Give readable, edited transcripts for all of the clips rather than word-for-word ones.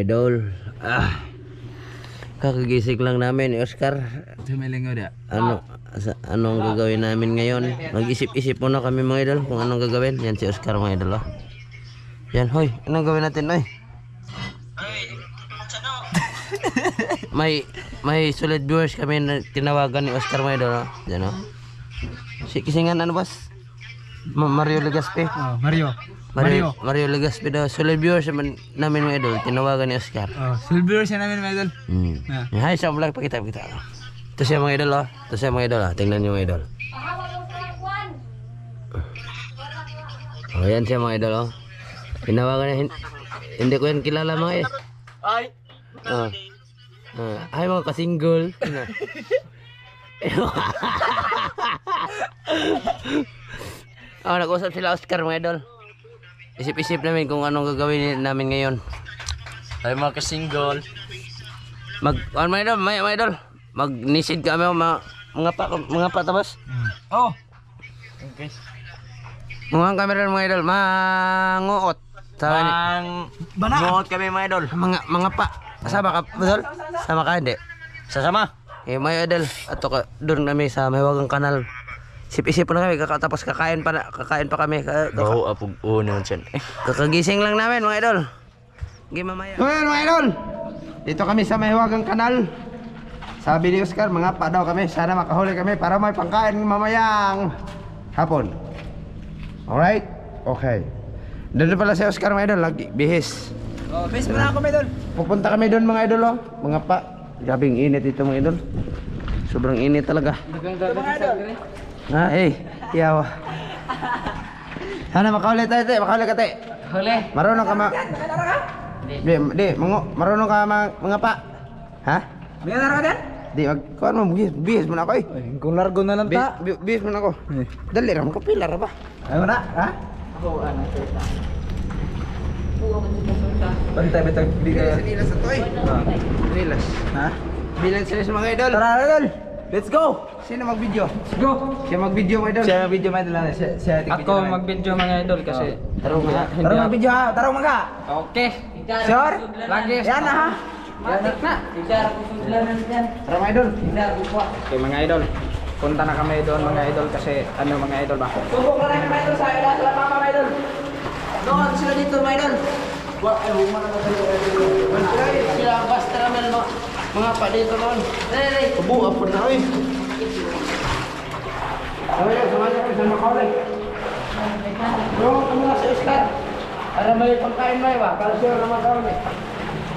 idol. Kakagising lang namin ni Oscar. Anong gagawin namin ngayon? Mag-isip-isip muna kami mga idol kung anong gagawin. Yan si Oscar mga idol. Yan, hoy, anong gawin natin, hoy? May solid viewers kami na tinawagan ni Oscar mga idol. Yan, si kisingan ano boss? Mario Legaspi. Mario Legaspi daw. Solid viewers namin mga idol. Tinawagan ni Oscar. Solid viewers namin mga idol. Hay sa vlog pakita. Ito siya mga idol. Ito siya mga idol. Tingnan niyo mga idol. Yan siya mga idol. Tinawagan niya. Hindi ko yan kilala mga Ay. Ay mga kasingle. Nag-usap sila Oscar mga idol. Isip-isip namin kung anong gagawin namin ngayon. Ay mga kasingle. Mga idol, mga idol. Mag-nisid kami mga pa tapos. Oh. Okay. Mga camera mga idol, manguot. Manguot kami mga idol. Mga pa. Kasama ka, betul? Sama ka hindi? Sasama. Mga idol, ato ka doon kami sa Mahiwagang Kanal. Isip-isip na kami, tapos kakain pa kami. Baho apog uno dyan. Kakagising lang namin mga idol. Mamaya. Well, mga idol, dito kami sa Mahiwagang Kanal. Sabi ni Oscar, mga pa daw kami. Sana makahuli kami para may pangkain mamayang hapon. Alright? Okay. Doon pala si Oscar mga idol, lagi bihis. Bihis muna ako mga idol. Pupunta kami doon mga idol mga pa. Grabing init ito mga idol. Sobrang init talaga. Yawa. Sana makahuli tayo, te. Makahuli ka, te. Huli. Marunong ka marunong ka mga pa. Ha? May nara ka din? Di, kuhan mo, bihis mo na ako Kung largo na lang ta. Bihis mo na ako. Dali, ramon ka pilar ba? Ayaw na, ha? Ako, sulta. Bantay, di ka. Nilas na to Nilas. Ha? Bilang sila sa mga idol. Tara, idol. Let's go. Sino mag-video? Let's go. Siya mag-video mga idol. Siya mag-video mga idol. Ako mag-video mga idol kasi Tarong mga. Tara mag-video ha. Tara mga. okay. Sure? Lagi. Yan na ha. Matik na. Bicara ko sudlanan yan. Tara mga idol. Okay mga idol. Punta na kami doon mga idol kasi ano mga idol ba? Subok na rin mga idol sa ila sa mama mga idol. Doon sila dito mga idol. Sila basta naman mga pa dito noon. Kubo, apon na Sumanya ko sa makawali. Bro, kami na sa Oscar. Para may pagkain may ba? Para siya naman kawali.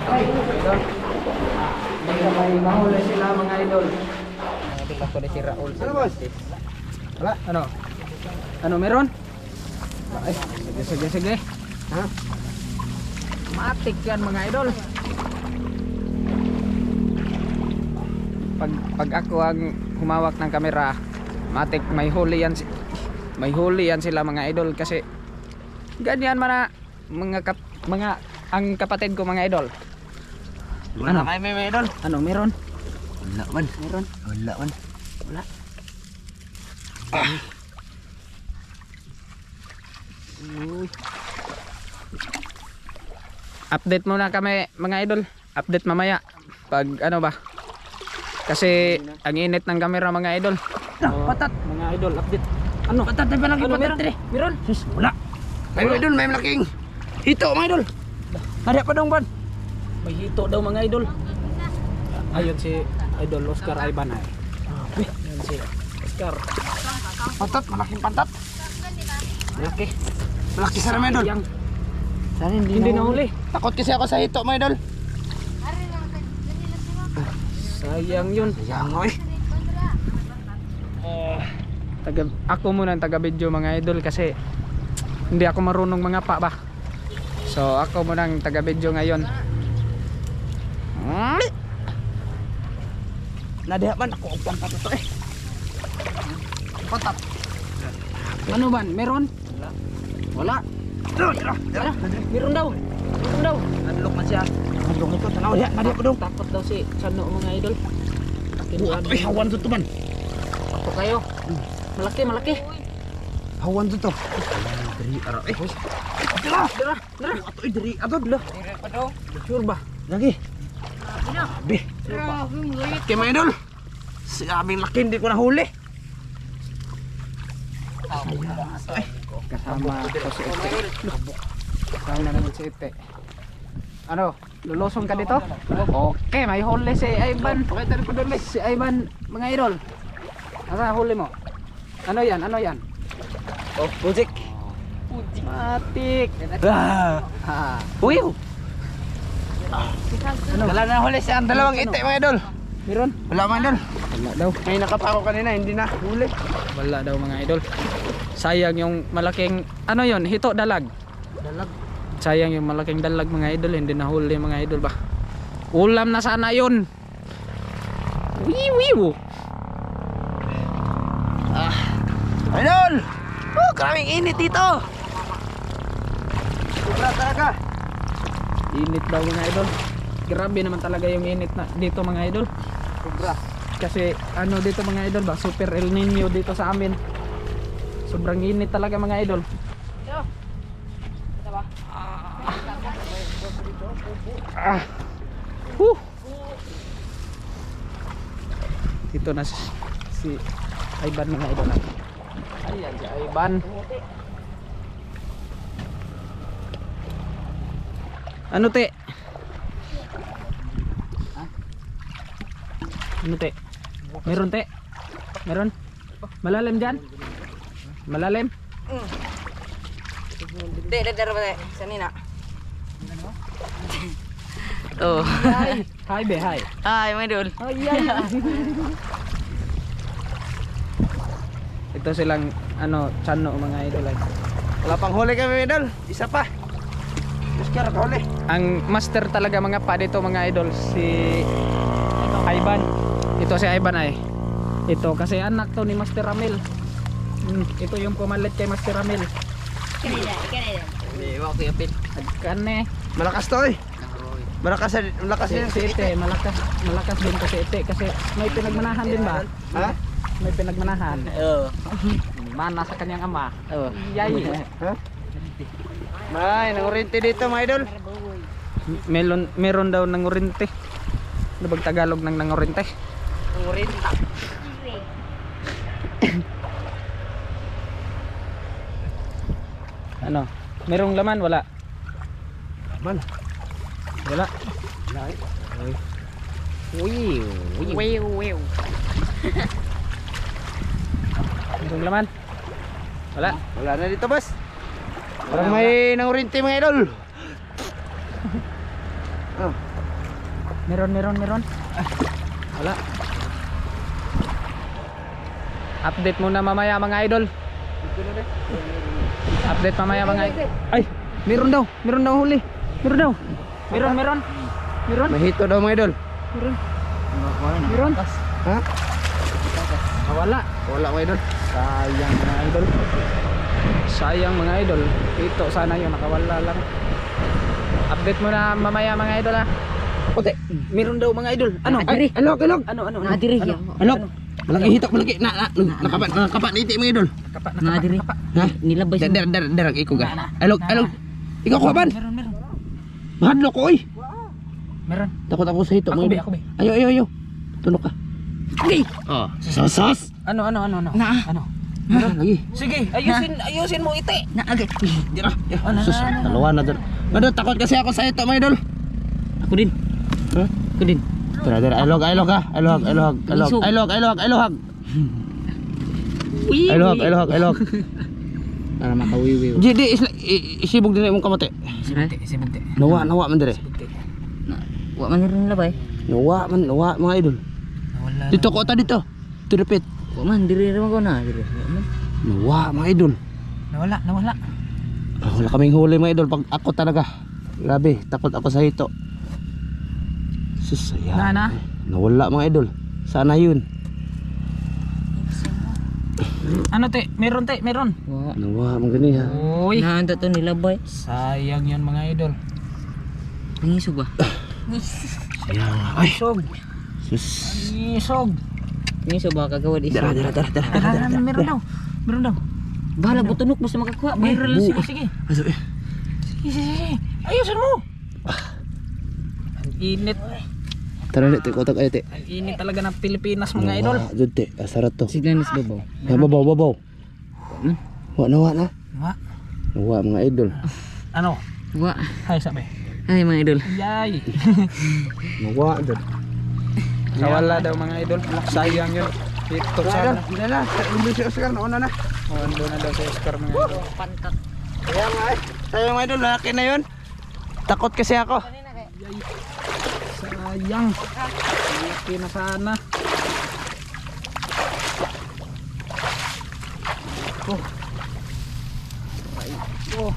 Ay, idol. May mahuli sila mga idol. Kita ko si Raul. Ano boss? Wala, ano meron? Ay, sige. Ha? Matik yan mga idol. Pag ako ang humawak ng kamera, matik may huli yan sila mga idol kasi ganyan man mga ang kapatid ko mga idol. Ano kayo may idol? Ano meron? Wala man. Meron? Wala man. Wala. Update muna kami mga idol. Update mamaya pag ano ba. Kasi ang init ng camera mga idol. Patat mga idol, update. Ano? Patat na lagi patat dire. Meron? Sus, wala. May idol, may malaking hito mga idol. Ada pa dong ban. May hito daw mga idol. Ayun si Idol Oscar Ivan ay. Ayun si Oscar. Pantat, malaking pantat. Malaki. Malaki sa mga idol. Yang Sana hindi nahuli. Takot kasi ako sa hito mga idol. Sayang yun. Sayang Ako muna ang taga-video mga idol kasi hindi ako marunong mga pa ba. So ako muna ang taga-video ngayon. Nadiha man ako ang pantat ito Pantat. Ano ban? Meron? Wala. Meron daw. Nadlok man siya. Nadlok ito, tanaw diha, nadiha pa dong. Takot daw si Sano mga idol. Ay, hawan to man. Ako kayo. Malaki. Hawan to. Diri ara. Dira. Dara. Ato diri. Ato dira. Sure ba? Lagi. Grabe. Kaya mga idol. Sabing laki, hindi ko nahuli. Ay. Kasama ko si Ite. Kasama namin si Ite. Ano? Lulusong ka dito? Okay, may huli si Ivan. Si Ivan, mga idol. Asa huli mo? Ano yan? Ano yan? Oh, Pujik. Matik. Ah. Uy. Ano? Wala na huli siya. Dalawang ite mga idol. Meron? Wala mga idol. Wala daw. May nakapako kanina, hindi na huli. Wala daw mga idol. Sayang yung malaking, ano yon, hito, dalag. Dalag. Sayang yung malaking dalag mga idol, hindi nahuli mga idol ba. Ulam na sana yun. Wiwiw. Idol! Oh, karaming init dito. Sobra talaga. Init daw mga idol. Grabe naman talaga yung init na dito mga idol. Sobra. Kasi ano dito mga idol ba, super El Nino dito sa amin. Sobrang init talaga mga idol. Dito na si Ivan mga idol. Ayan si Ivan. Ano te? Ano te? Meron te? Meron? Malalim dyan? Malalim? Hindi, dadaro ba tayo? Sanina. Oh. Hi! Hi be, hi! Ay, mga idol. Ay, ay! Ito silang ano, chano mga idol ay. Wala pang huli kami idol. Isa pa. Oscar, huli. Ang master talaga mga pa dito mga idol si Ivan. Ito si Ivan ay. Ito kasi anak to ni Master Ramil. Ito yung pumalit kay Master Ramil. Kanina. Hindi, wako yung pit. Kane. Malakas to eh. Malakas din Si Ite, malakas din to si Ite kasi may pinagmanahan din ba? Ha? May pinagmanahan. Oo. Mana sa kanyang ama. Oo. Yay. Ha? May nangurente dito mga idol. Meron daw nangurente. Ano bang Tagalog ng nangurente? Urinta. Ano? Merong laman? Wala. Man. Wala. Wiw. Wiw. Merong laman? Wala. Wala na dito, boss. Parang may nangurente mga idol. Oh. Meron. Wala. Update muna mamaya mga idol. Update mamaya mga idol. Ay, meron daw huli. Meron. Mahito daw mga idol. Meron. Ha? Wala. Wala mga idol. Sayang mga idol. Ito sana yun, nakawala lang. Update muna mamaya mga idol ha. Okay. Meron daw mga idol. Ano? Ay, alok. Ano? Nadiri. Alok. Malaki hitok, malaki. Nakapat iti mga idol. Nadiri. Ha? Nilabay siya. Darang iko ga. Alok. Ikaw kapan? Meron. Mahadlok ko oy. Meron. Takot ako sa hitok Ako mga be, idol. ako be. Ayo. Tunok ka. Okay. Oh, sos. Ano? Ano? Lagi. Sige, ayusin mo ite. Naagay. Dira. Sus, dalawa na dun. Madod, takot kasi ako sa ito mga idol. Ako din. Ha? Ako din. Dira. Ilog ha. Ilog. Para makawiwiw. Di, isibog din imong kamote. Sibugti. Nawa man dire. Wa man rin labay. Nawa mga idol. Wala. Dito ko ta dito. To repeat. Wa man diri ra ko na diri. Nawa mga idol. Nawala. Wala kaming huli mga idol pag ako talaga. Grabe, takot ako sa hito. Sus, ayan. Na. Nawala mga idol. Sana yun. Ano te? Meron. Wa. Nawa mga gani ha. Uy. Naanda to nilabay. Sayang yun mga idol. Pingisog ba? Sayang. Ay, Isog. sus. Pingisog ba kagawad isa? Dara. Meron daw. Bahala butunok basta makakuha. Sige. Aso eh. Sige. Ayusin mo. init. Tara dito, kotak ayo te. Ang init talaga ng Pilipinas mga idol. Jud te, asarat to. Siglanis babaw. Ya babaw. Wa na. Wa. Wa mga idol. Ano? Wa. Hay sabi. Ay mga idol. Yay. Wa jud. Nawala daw mga idol. Sayang yun. Ito sana. Dala, umbis si Oscar nauna na. Ando na daw si Oscar mga idol. Pantat. Kaya nga eh. Tayo mga idol, laki na yun. Takot kasi ako. Sayang. Laki na sana. Oh.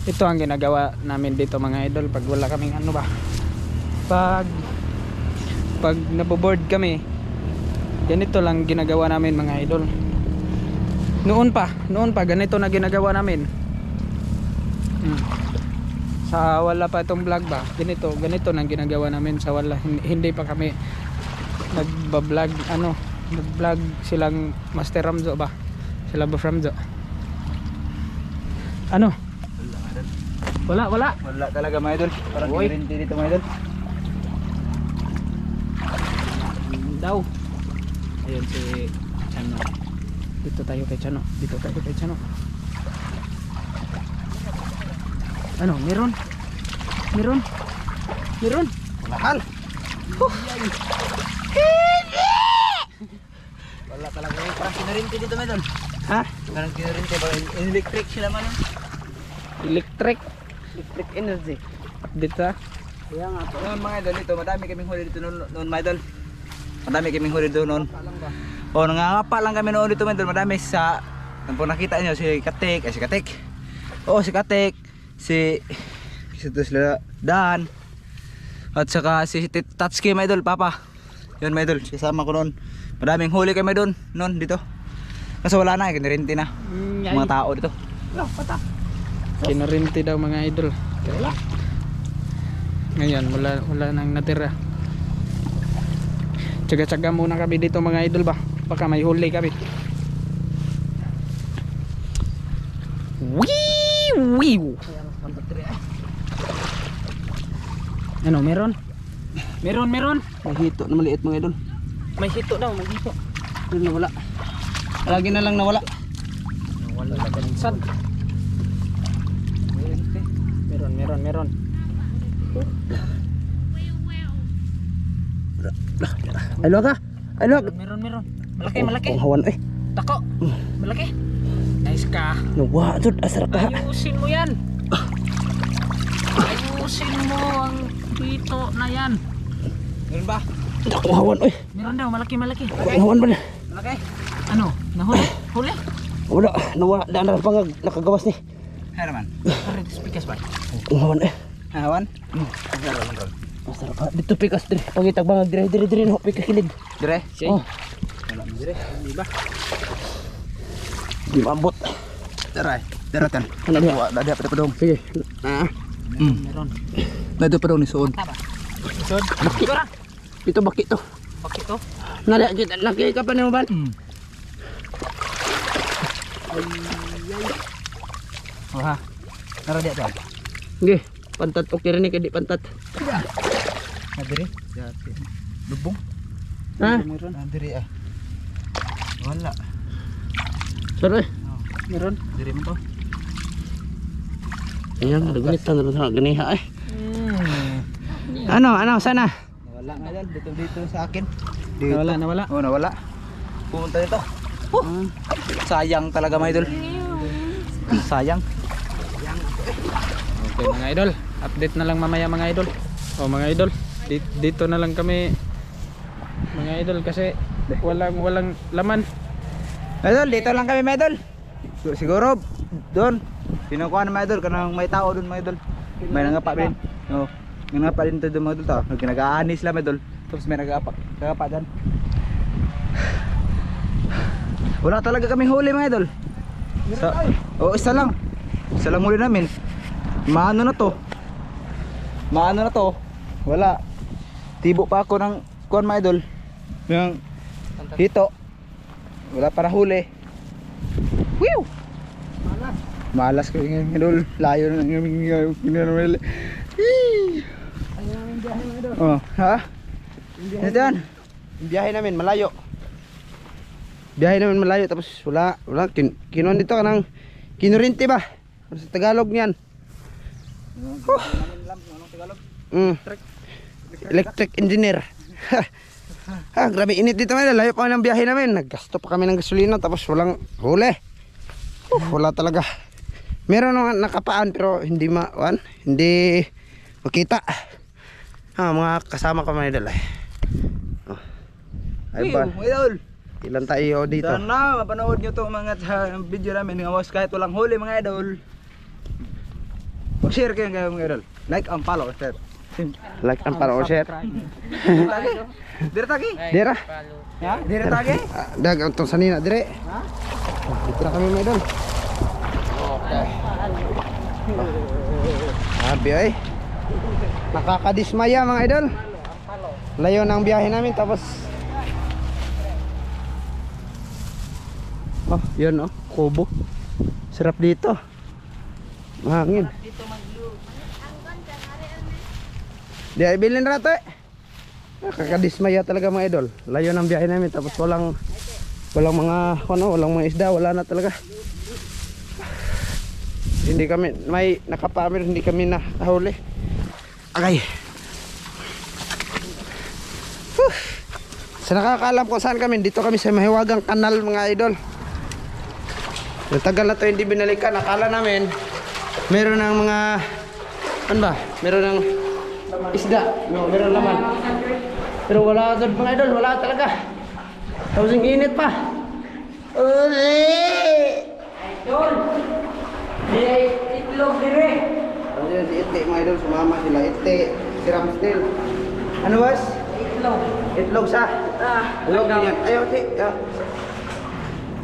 Ito ang ginagawa namin dito mga idol pag wala kaming ano ba, pag naboboard kami, ganito lang ginagawa namin mga idol. Noon pa ganito na ginagawa namin. Sa wala pa itong vlog ba, ganito nang ginagawa namin sa wala, hindi pa kami nagba-vlog, nag-vlog silang Master Ramzo ba, sila Boss Ramzo. Wala talaga mga idol. Parang guarantee dito mga idol. daw. Ayun si Chano. Dito tayo kay Chano. Ano, meron? Mahal. Wala talaga yun. Parang kinarinti dito mga idol. Ha? Parang kinarinti. Parang electric sila man. Electric Energy. update ha. Kaya nga po. Noon mga idol dito, madami kaming huli dito noon mga idol. Madami kaming huli dito noon. O nangangapa lang kami noon dito mga idol. Madami sa, nang po nakita nyo si Katik, si Katik, si Dan, at saka si Tatsuki mga idol, Papa. Yun mga idol, sasama ko noon. Madaming huli kami doon, noon dito. Kasi wala na, kinirinti na mga tao dito. Kinarinti daw mga idol. Ngayon wala nang natira. Tsaga-tsaga muna kami dito mga idol ba. Baka may huli kami. Wee! Ano, meron? May hito na maliit mga idol. May hito daw, may hito. Pero nawala. Lagi na lang nawala. Wala sad. Meron. Ay luwag ka. Meron. Malaki. Ang hawan eh. Tako. Malaki. Nice ka. Nawa, jud asar ka. Ayusin mo yan. Ayusin mo ang hito na yan. Meron ba? Ang hawan eh. Meron daw, malaki. Ang hawan ba na? Malaki. Ano? Nahuli? Huli? Wala, nawala. Daan na pang nakagawas ni. Hay naman. Aray, pikas ba? Ang hawan eh. Hawan? Asar ka. Dito pikas dire. Pangitag bangag dire no pikas kilid. Dire? Oh, Wala mo dire. Di ba? di maabot. Dire tan. Ano dia? Dada pa dong. Sige. Meron. Dada pa dong ni suod. Isod? Sigura? Dito baki to. Bakit to? Nala kita laki ka pa ni mo ban? Wah. Nara dia tan. Nggih, pantat okay rin ni kadi pantat. Dire. Dati. Lubong. Ha? Meron. Dire ah. Wala. Sorry. Meron. Dire mo to. Ayan, nagunit na sa ganiha eh. Ano, sana? Nawala nga yan. Dito sa akin. Nawala. Oh, nawala. Pumunta dito. Sayang talaga mga idol. Sayang. Okay mga idol, update na lang mamaya mga idol. O mga idol, dito na lang kami mga idol kasi walang laman. Idol, dito lang kami mga idol. Siguro doon. Pinukuha na mga idol kanang may tao doon mga idol. May nangapa din. Oh, may nangapa din doon mga idol to. Nag-aani sila mga idol. Tapos may nagapa doon. Wala talaga kaming huli mga idol. Isa lang. Isa lang huli namin. Maano na to? Wala. Tibo pa ako ng kuan mga idol. Yung hito. Wala pa nahuli. Whew! Malas ko yung idol. Layo na ng aming Oh, ha? Ito yan. Yung biyahe namin malayo. Biyahe namin malayo tapos wala kinuan dito ka ng kinurinti ba? Ano sa Tagalog niyan? Electric engineer. Grabe init dito ngayon. Layo pa ng biyahe namin. Naggasto pa kami ng gasolina tapos walang huli. Wala talaga. Meron naman nakapaan pero hindi hindi makita. Mga kasama ko mga idol. Ay ba? Idol. Ilan tayo dito? Sana mapanood nyo itong mga video namin. Ngawas kahit walang huli mga idol. Share kayo mga idol. Like and follow. Share. Like and follow, share. Dire tagi? Dira. Ya? Dire tagi? Dag antong sanina dire. Dito na kami mga idol. Abi ay. Nakakadismaya mga idol. Layo ng biyahe namin tapos yun kubo. Sarap dito. Mahangin. Di ay bilin rato eh. Nakakadismaya talaga mga idol. Layo ng biyahe namin tapos walang mga isda, wala na talaga. Hindi kami may nakapamir, hindi kami nakahuli. Okay. Sa nakakaalam kung saan kami, dito kami sa Mahiwagang Kanal mga idol. Tagal na to hindi binalikan. Akala namin meron ng mga meron ng isda, meron naman. Pero wala doon mga idol, wala talaga. Tapos yung init pa. Idol! Itlog dire. Ano si Ite mga idol, sumama sila. Ite, si Ramstel. Ano was? Itlog. Itlog sa? Itlog yan. Ayaw, Ite.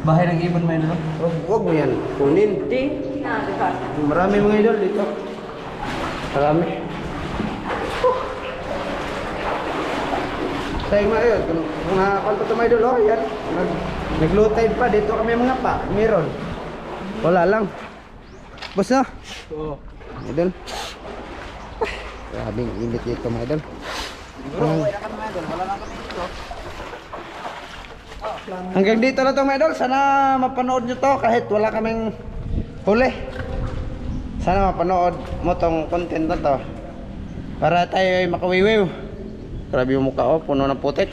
Bahay ng ibon mga idol. Huwag mo yan. Kunin. Marami mga idol dito. Marami. Sayang mga idol. Kung nakakalpa ito mga idol, yan. Nag-low tide pa. Dito kami mga pa. Meron. Wala lang. Bus na? Oo. Idol. Grabing init dito mga idol. Siguro okay na kami mga idol. Wala na kami dito. Hanggang dito na to mga idol. Sana mapanood nyo to kahit wala kaming huli. Sana mapanood mo tong content na to para tayo ay makawiwiw. Grabe yung mukha puno ng putik.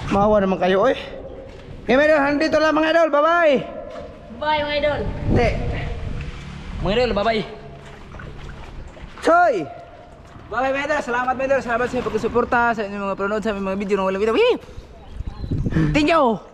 Maawa naman kayo oy. Okay mga idol, hanggang dito lang mga idol. Bye bye. Bye mga idol. Mga idol, bye-bye. Choy! Bye mga idol. Salamat mga idol. Salamat sa pagsusuporta sa inyong mga panonood sa aming mga video na walang video. Thank you!